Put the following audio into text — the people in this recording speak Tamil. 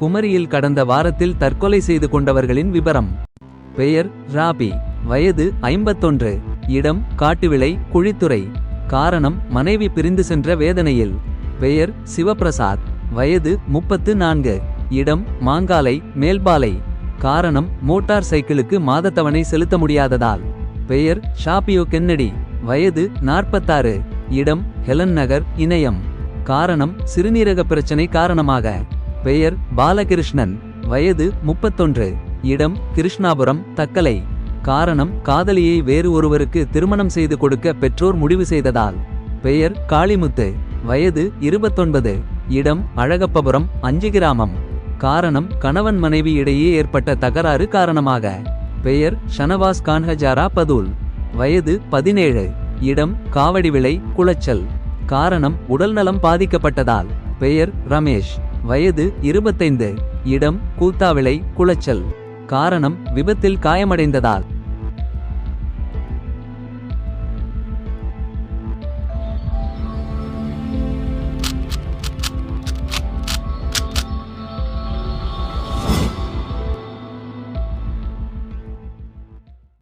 குமரியில் கடந்த வாரத்தில் தற்கொலை செய்து கொண்டவர்களின் விபரம். பெயர் ராபி. வயது 51. இடம் காட்டுவிளை குழித்துறை. காரணம் மனைவி பிரிந்து சென்ற வேதனையில். பெயர் சிவபிரசாத். வயது 34. இடம் மாங்காலை மேல்பாலை. காரணம் மோட்டார் சைக்கிளுக்கு மாதத்தவணை செலுத்த முடியாததால். பெயர் ஷாபியோ கென்னடி. வயது 46. இடம் ஹெலன் நகர் இணையம். காரணம் சிறுநீரக பிரச்சனை காரணமாக. பெயர் பாலகிருஷ்ணன். வயது 31. இடம் கிருஷ்ணாபுரம் தக்கலை. காரணம் காதலியை வேறு ஒருவருக்கு திருமணம் செய்து கொடுக்க பெற்றோர் முடிவு செய்ததால். பெயர் காளிமுத்து. வயது 29. இடம் அழகப்பபுரம் 5 கிராமம். காரணம் கணவன் மனைவி இடையே ஏற்பட்ட தகராறு காரணமாக. பெயர் ஷனவாஸ் கான்ஹஜாரா பதூல். வயது 17. இடம் காவடிவிளை குளச்சல். காரணம் உடல்நலம் பாதிக்கப்பட்டதால். பெயர் ரமேஷ். வயது 25. இடம் கூத்தாவிளை குளச்சல். காரணம் விபத்தில் காயமடைந்ததால்.